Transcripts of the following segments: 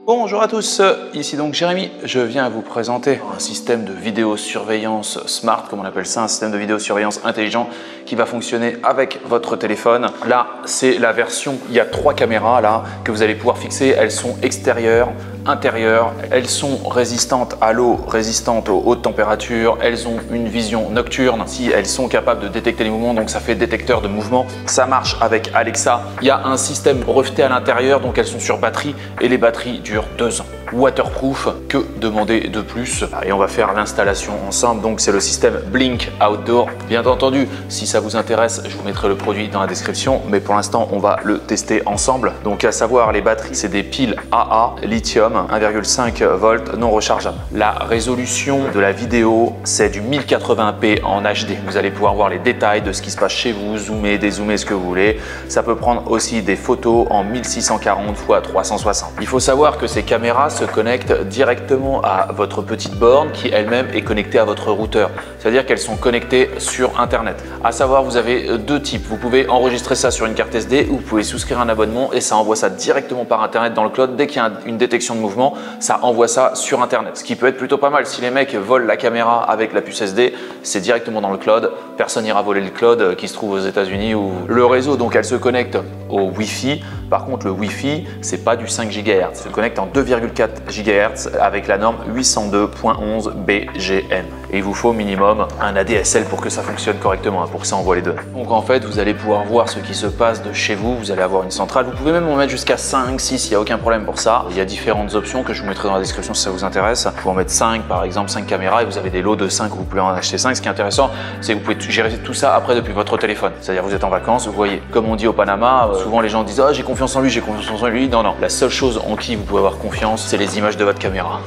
Bonjour à tous, ici donc Jérémy. Je viens vous présenter un système de vidéosurveillance smart, comme on appelle ça, un système de vidéosurveillance intelligent qui va fonctionner avec votre téléphone. Là, c'est la version, il y a 3 caméras là que vous allez pouvoir fixer. Elles sont extérieures, intérieures, elles sont résistantes à l'eau, résistantes aux hautes températures, elles ont une vision nocturne, si elles sont capables de détecter les mouvements, donc ça fait détecteur de mouvement. Ça marche avec Alexa. Il y a un système breveté à l'intérieur, donc elles sont sur batterie et les batteries durent 2 ans. Waterproof, que demander de plus? Et on va faire l'installation ensemble. Donc c'est le système Blink Outdoor. Bien entendu, si ça vous intéresse, je vous mettrai le produit dans la description, mais pour l'instant on va le tester ensemble. Donc à savoir, les batteries, c'est des piles AA lithium 1,5 volts non rechargeables. La résolution de la vidéo, c'est du 1080p en HD. Vous allez pouvoir voir les détails de ce qui se passe chez vous, zoomer, dézoomer, ce que vous voulez. Ça peut prendre aussi des photos en 1640 x 360. Il faut savoir que ces caméras se connectent directement à votre petite borne qui elle-même est connectée à votre routeur. C'est-à-dire qu'elles sont connectées sur Internet. À savoir, vous avez 2 types. Vous pouvez enregistrer ça sur une carte SD ou vous pouvez souscrire un abonnement et ça envoie ça directement par Internet dans le cloud. Dès qu'il y a une détection de mouvement, ça envoie ça sur Internet. Ce qui peut être plutôt pas mal. Si les mecs volent la caméra avec la puce SD, c'est directement dans le cloud. Personne n'ira voler le cloud qui se trouve aux États-Unis ou le réseau. Donc elle se connecte au Wi-Fi. Par contre, le Wi-Fi, c'est pas du 5 GHz. Il se connecte en 2,4 GHz avec la norme 802.11 BGN. Et il vous faut minimum un ADSL pour que ça fonctionne correctement, pour que ça envoie les données. Donc en fait, vous allez pouvoir voir ce qui se passe de chez vous. Vous allez avoir une centrale. Vous pouvez même en mettre jusqu'à 5, 6, il n'y a aucun problème pour ça. Il y a différentes options que je vous mettrai dans la description si ça vous intéresse. Vous pouvez en mettre 5, par exemple, 5 caméras et vous avez des lots de 5 où vous pouvez en acheter 5. Ce qui est intéressant, c'est que vous pouvez gérer tout ça après depuis votre téléphone. C'est-à-dire vous êtes en vacances, vous voyez. Comme on dit au Panama, souvent les gens disent « Ah, j'ai confiance en lui, j'ai confiance en lui ». Non, non. La seule chose en qui vous pouvez avoir confiance, c'est les images de votre caméra.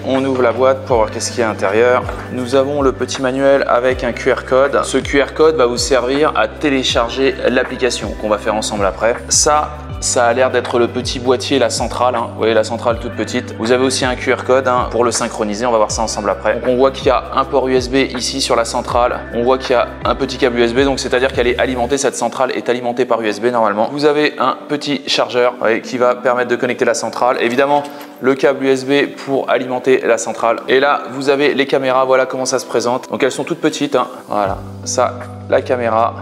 On ouvre la boîte pour voir qu'est-ce qu'il y a à l'intérieur. Nous avons le petit manuel avec un QR code. Ce QR code va vous servir à télécharger l'application qu'on va faire ensemble après. Ça a l'air d'être le petit boîtier, la centrale. Vous voyez la centrale toute petite. Vous avez aussi un QR code pour le synchroniser. On va voir ça ensemble après. Donc on voit qu'il y a un port USB ici sur la centrale. On voit qu'il y a un petit câble USB. Donc c'est-à-dire qu'elle est alimentée, cette centrale est alimentée par USB normalement. Vous avez un petit chargeur qui va permettre de connecter la centrale. Évidemment, le câble USB pour alimenter la centrale. Et là, vous avez les caméras. Voilà comment ça se présente. Donc elles sont toutes petites. Voilà, ça, la caméra.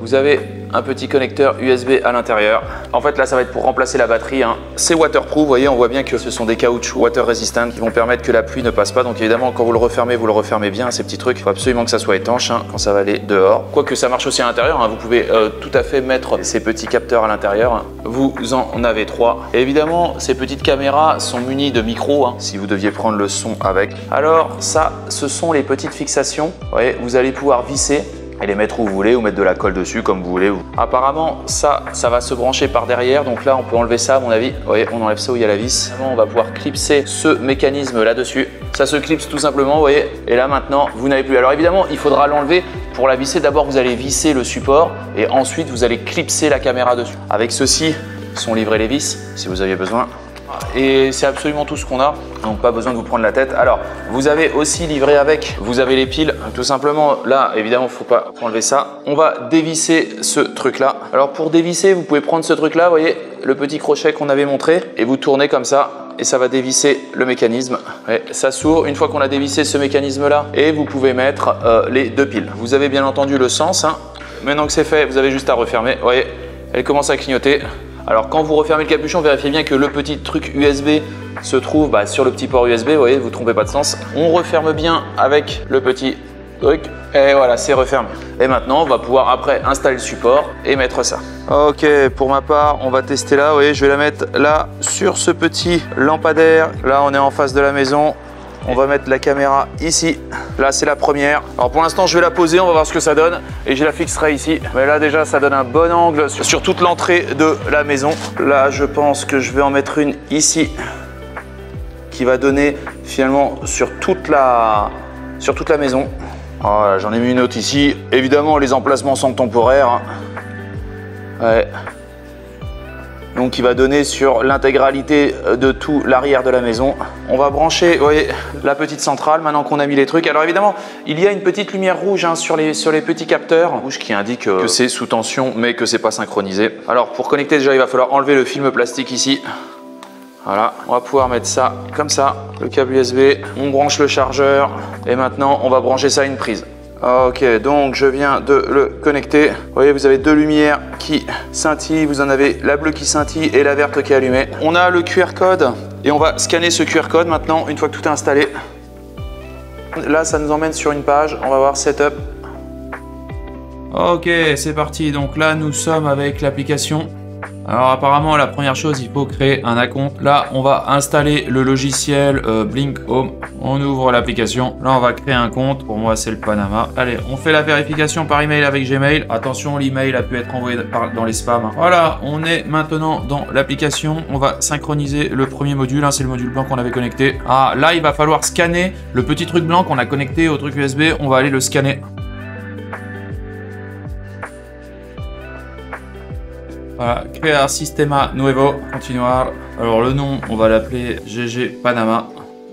Vous avez un petit connecteur USB à l'intérieur. En fait, là, ça va être pour remplacer la batterie. C'est waterproof. Vous voyez, on voit bien que ce sont des caoutchoucs water resistant qui vont permettre que la pluie ne passe pas. Donc évidemment, quand vous le refermez bien, ces petits trucs. Il faut absolument que ça soit étanche quand ça va aller dehors. Quoique ça marche aussi à l'intérieur. Vous pouvez tout à fait mettre ces petits capteurs à l'intérieur. Vous en avez 3. Et évidemment, ces petites caméras sont munies de micros. Si vous deviez prendre le son avec. Alors ça, ce sont les petites fixations. Vous voyez, vous allez pouvoir visser et les mettre où vous voulez ou mettre de la colle dessus comme vous voulez. Apparemment, ça va se brancher par derrière. Donc là, on peut enlever ça à mon avis. Vous voyez, on enlève ça où il y a la vis. On va pouvoir clipser ce mécanisme là-dessus. Ça se clipse tout simplement, vous voyez. Et là, maintenant, vous n'avez plus. Alors évidemment, il faudra l'enlever. Pour la visser, d'abord, vous allez visser le support et ensuite, vous allez clipser la caméra dessus. Avec ceci, sont livrées les vis si vous aviez besoin. Et c'est absolument tout ce qu'on a, donc pas besoin de vous prendre la tête. Alors, vous avez aussi livré avec, vous avez les piles, tout simplement. Là, évidemment, il ne faut pas enlever ça. On va dévisser ce truc-là. Alors, pour dévisser, vous pouvez prendre ce truc-là, vous voyez, le petit crochet qu'on avait montré, et vous tournez comme ça, et ça va dévisser le mécanisme. Et ça s'ouvre une fois qu'on a dévissé ce mécanisme-là, et vous pouvez mettre les 2 piles. Vous avez bien entendu le sens. Maintenant que c'est fait, vous avez juste à refermer. Vous voyez, elle commence à clignoter. Alors quand vous refermez le capuchon, vérifiez bien que le petit truc USB se trouve sur le petit port USB, vous voyez, vous ne trompez pas de sens. On referme bien avec le petit truc et voilà, c'est refermé. Et maintenant, on va pouvoir après installer le support et mettre ça. Ok, pour ma part, on va tester là, vous voyez, je vais la mettre là sur ce petit lampadaire. Là, on est en face de la maison. On va mettre la caméra ici. Là, c'est la première. Alors pour l'instant, je vais la poser, on va voir ce que ça donne. Et je la fixerai ici. Mais là, déjà, ça donne un bon angle sur toute l'entrée de la maison. Là, je pense que je vais en mettre une ici qui va donner finalement sur toute la maison. Voilà, j'en ai mis une autre ici. Évidemment, les emplacements sont temporaires. Ouais. Donc il va donner sur l'intégralité de tout l'arrière de la maison. On va brancher, vous voyez, la petite centrale maintenant qu'on a mis les trucs. Alors évidemment, il y a une petite lumière rouge sur les petits capteurs, rouge qui indique que c'est sous tension mais que c'est pas synchronisé. Alors pour connecter déjà, il va falloir enlever le film plastique ici. Voilà, on va pouvoir mettre ça comme ça, le câble USB, on branche le chargeur et maintenant on va brancher ça à une prise. Ok, donc je viens de le connecter. Vous voyez, vous avez deux lumières qui scintillent, vous en avez la bleue qui scintille et la verte qui est allumée. On a le QR code et on va scanner ce QR code maintenant une fois que tout est installé. Là, ça nous emmène sur une page, on va voir Setup. Ok, c'est parti, donc là nous sommes avec l'application. Alors apparemment la première chose, il faut créer un acompte. Là on va installer le logiciel Blink Home. On ouvre l'application. Là on va créer un compte. Pour moi c'est le Panama. Allez, on fait la vérification par email avec Gmail. Attention, l'email a pu être envoyé dans les spams. Voilà, on est maintenant dans l'application. On va synchroniser le premier module. C'est le module blanc qu'on avait connecté. Ah, là il va falloir scanner le petit truc blanc qu'on a connecté au truc USB. On va aller le scanner. Voilà, Crear Sistema Nuevo, continuar. Alors le nom, on va l'appeler GG Panama.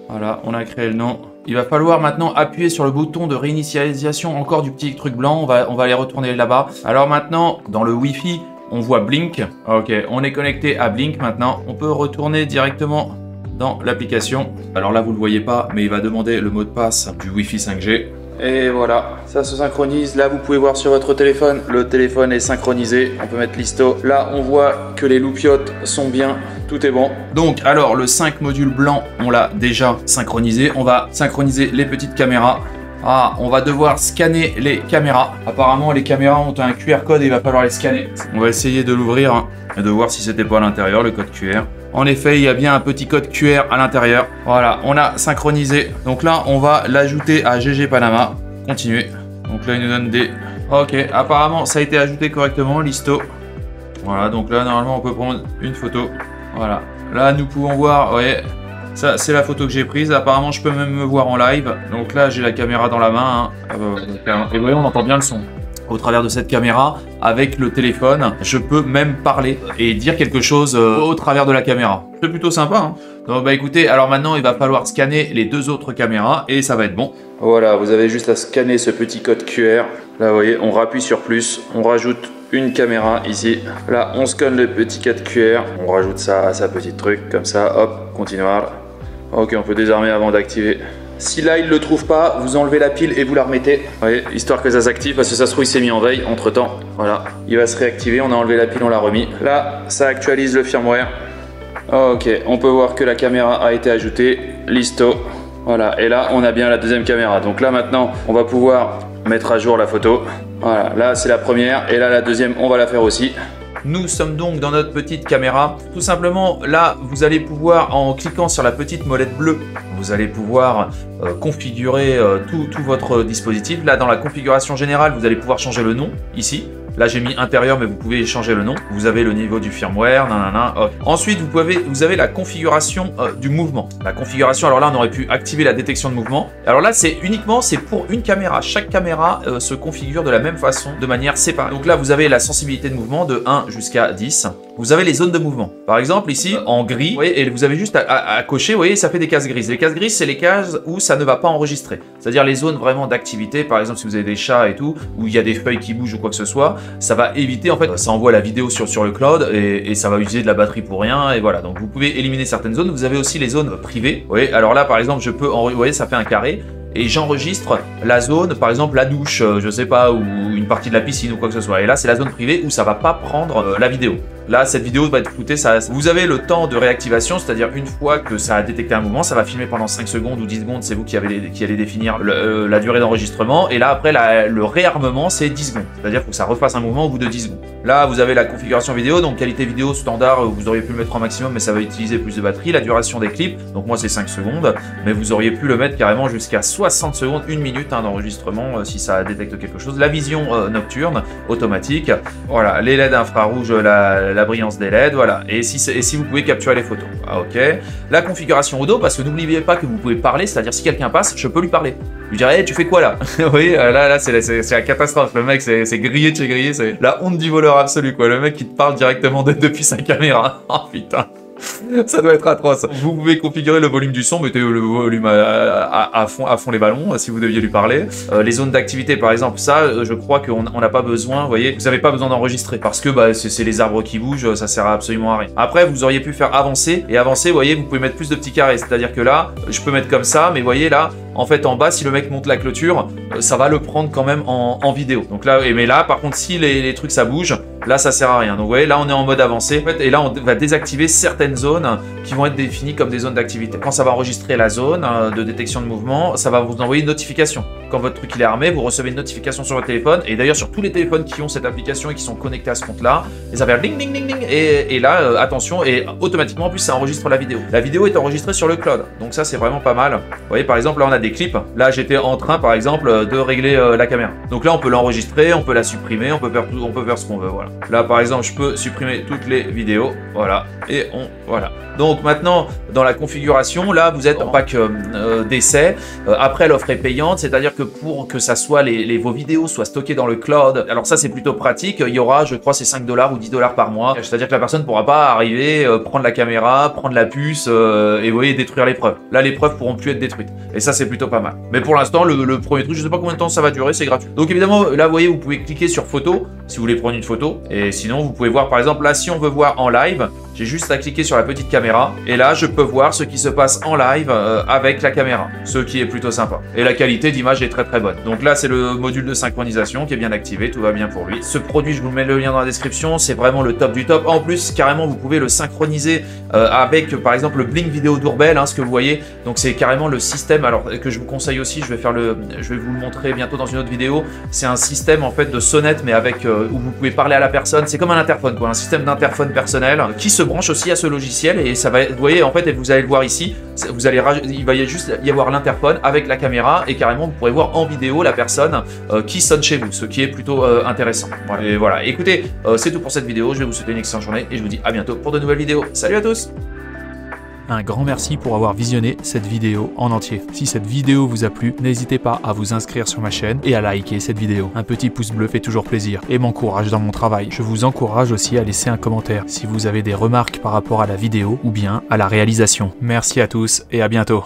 Voilà, on a créé le nom. Il va falloir maintenant appuyer sur le bouton de réinitialisation encore du petit truc blanc. On va aller retourner là-bas. Alors maintenant, dans le Wi-Fi, on voit Blink. Ok, on est connecté à Blink maintenant. On peut retourner directement dans l'application. Alors là, vous ne le voyez pas, mais il va demander le mot de passe du Wi-Fi 5G. Et voilà, ça se synchronise. Là, vous pouvez voir sur votre téléphone, le téléphone est synchronisé. On peut mettre l'histo. Là, on voit que les loupiotes sont bien. Tout est bon. Donc, alors, le 5 module blanc, on l'a déjà synchronisé. On va synchroniser les petites caméras. Ah, on va devoir scanner les caméras. Apparemment, les caméras ont un QR code et il va falloir les scanner. On va essayer de l'ouvrir et de voir si c'était pas à l'intérieur, le code QR. En effet, il y a bien un petit code QR à l'intérieur. Voilà, on a synchronisé. Donc là, on va l'ajouter à GG Panama. Continuer. Donc là, il nous donne des... Ok, apparemment, ça a été ajouté correctement, l'histo. Voilà, donc là, normalement, on peut prendre une photo. Voilà. Là, nous pouvons voir, ouais, ça, c'est la photo que j'ai prise. Apparemment, je peux même me voir en live. Donc là, j'ai la caméra dans la main. Et voyez, on entend bien le son. Au travers de cette caméra, avec le téléphone, je peux même parler et dire quelque chose au travers de la caméra. C'est plutôt sympa, hein. Donc bah écoutez, alors maintenant il va falloir scanner les deux autres caméras et ça va être bon. Voilà, vous avez juste à scanner ce petit code QR. Là vous voyez, on rappuie sur plus, on rajoute une caméra ici. Là on scanne le petit code QR, on rajoute ça à sa petite truc, comme ça, hop, continuer. Ok, on peut désarmer avant d'activer. Si là il ne le trouve pas, vous enlevez la pile et vous la remettez. Vous voyez, histoire que ça s'active parce que ça se trouve il s'est mis en veille entre temps. Voilà, il va se réactiver, on a enlevé la pile, on l'a remis. Là, ça actualise le firmware. Ok, on peut voir que la caméra a été ajoutée, l'histo. Voilà, et là on a bien la deuxième caméra. Donc là maintenant, on va pouvoir mettre à jour la photo. Voilà, là c'est la première et là la deuxième, on va la faire aussi. Nous sommes donc dans notre petite caméra. Tout simplement, là, vous allez pouvoir, en cliquant sur la petite molette bleue, vous allez pouvoir configurer tout votre dispositif. Là, dans la configuration générale, vous allez pouvoir changer le nom, ici. Là, j'ai mis intérieur, mais vous pouvez changer le nom. Vous avez le niveau du firmware, nanana. Okay. Ensuite, vous avez la configuration du mouvement. La configuration, alors là, on aurait pu activer la détection de mouvement. Alors là, c'est pour une caméra. Chaque caméra se configure de la même façon, de manière séparée. Donc là, vous avez la sensibilité de mouvement de 1 jusqu'à 10. Vous avez les zones de mouvement. Par exemple, ici, en gris, vous voyez, et vous avez juste à cocher, vous voyez, ça fait des cases grises. Les cases grises, c'est les cases où ça ne va pas enregistrer. C'est-à-dire les zones vraiment d'activité. Par exemple, si vous avez des chats et tout, où il y a des feuilles qui bougent ou quoi que ce soit, ça va éviter, en fait, ça envoie la vidéo sur le cloud et ça va utiliser de la batterie pour rien. Et voilà, donc vous pouvez éliminer certaines zones. Vous avez aussi les zones privées. Vous voyez, alors là, par exemple, je peux, vous voyez, ça fait un carré. Et j'enregistre la zone, par exemple la douche, je sais pas, ou une partie de la piscine ou quoi que ce soit. Et là, c'est la zone privée où ça va pas prendre la vidéo. Là, cette vidéo va être floutée. Vous avez le temps de réactivation, c'est-à-dire une fois que ça a détecté un mouvement, ça va filmer pendant 5 secondes ou 10 secondes. C'est vous qui allez définir la durée d'enregistrement. Et là, après, le réarmement, c'est 10 secondes. C'est-à-dire qu'il faut que ça refasse un mouvement au bout de 10 secondes. Là, vous avez la configuration vidéo, donc qualité vidéo standard, vous auriez pu le mettre en maximum, mais ça va utiliser plus de batterie. La duration des clips, donc moi c'est 5 secondes, mais vous auriez pu le mettre carrément jusqu'à 60 secondes, 1 minute d'enregistrement si ça détecte quelque chose. La vision nocturne, automatique. Voilà, les LED infrarouges, la brillance des LED, voilà. Et si vous pouvez capturer les photos. Ah, ok. La configuration audio, parce que n'oubliez pas que vous pouvez parler, c'est-à-dire si quelqu'un passe, je peux lui parler. Je lui dirais, hey, tu fais quoi là? Vous voyez, là c'est la catastrophe. Le mec, c'est grillé de chez grillé, c'est la honte du voleur absolu, quoi. Le mec qui te parle directement depuis sa caméra. Oh putain. Ça doit être atroce. Vous pouvez configurer le volume du son, mettez le volume à fond les ballons si vous deviez lui parler. Les zones d'activité par exemple, ça je crois qu'on n'a pas besoin, vous voyez, vous n'avez pas besoin d'enregistrer parce que bah, c'est les arbres qui bougent, ça sert absolument à rien. Après vous auriez pu faire avancer, et avancer, vous voyez, vous pouvez mettre plus de petits carrés, c'est-à-dire que là, je peux mettre comme ça, mais vous voyez là, en fait en bas, si le mec monte la clôture, ça va le prendre quand même en vidéo. Donc là, mais là par contre si les trucs ça bouge, là ça sert à rien. Donc vous voyez, là on est en mode avancé, en fait, et là on va désactiver certaines zones qui vont être définies comme des zones d'activité. Quand ça va enregistrer la zone de détection de mouvement, ça va vous envoyer une notification. Quand votre truc il est armé, vous recevez une notification sur votre téléphone, et d'ailleurs sur tous les téléphones qui ont cette application et qui sont connectés à ce compte-là, ça va faire ding ding ding ding, et là attention, et automatiquement en plus ça enregistre la vidéo. La vidéo est enregistrée sur le cloud, donc ça c'est vraiment pas mal. Vous voyez par exemple là on a des clips, là j'étais en train par exemple de régler la caméra. Donc là on peut l'enregistrer, on peut la supprimer, on peut faire ce qu'on veut, voilà. Là par exemple je peux supprimer toutes les vidéos, voilà, et voilà. Donc maintenant dans la configuration, là vous êtes en pack d'essai. Après l'offre est payante, c'est-à-dire que pour que ça soit vos vidéos soient stockées dans le cloud, alors ça c'est plutôt pratique, il y aura je crois c'est 5 $ ou 10 $ par mois, c'est-à-dire que la personne ne pourra pas arriver, prendre la caméra, prendre la puce et vous voyez détruire les preuves. Là les preuves pourront plus être détruites, et ça c'est plutôt pas mal. Mais pour l'instant le premier truc, je sais pas combien de temps ça va durer, c'est gratuit. Donc évidemment là vous voyez, vous pouvez cliquer sur photo si vous voulez prendre une photo, et sinon vous pouvez voir par exemple là si on veut voir en live, j'ai juste à cliquer sur la petite caméra, et là je peux voir ce qui se passe en live avec la caméra, ce qui est plutôt sympa. Et la qualité d'image est très très bonne. Donc là c'est le module de synchronisation qui est bien activé, tout va bien pour lui. Ce produit, je vous mets le lien dans la description, c'est vraiment le top du top. En plus carrément vous pouvez le synchroniser avec par exemple le Blink Vidéo Doorbell, ce que vous voyez. Donc c'est carrément le système, alors que je vous conseille aussi, je vais vous le montrer bientôt dans une autre vidéo. C'est un système en fait de sonnette, mais avec où vous pouvez parler à la personne. C'est comme un interphone quoi, un système d'interphone personnel qui se branche aussi à ce logiciel, et ça va, vous voyez en fait, et vous allez le voir ici, il va juste y avoir l'interphone avec la caméra, et carrément vous pourrez voir en vidéo la personne qui sonne chez vous, ce qui est plutôt intéressant. Voilà. Et voilà, écoutez, c'est tout pour cette vidéo, je vais vous souhaiter une excellente journée, et je vous dis à bientôt pour de nouvelles vidéos. Salut à tous! Un grand merci pour avoir visionné cette vidéo en entier. Si cette vidéo vous a plu, n'hésitez pas à vous inscrire sur ma chaîne et à liker cette vidéo. Un petit pouce bleu fait toujours plaisir et m'encourage dans mon travail. Je vous encourage aussi à laisser un commentaire si vous avez des remarques par rapport à la vidéo ou bien à la réalisation. Merci à tous et à bientôt.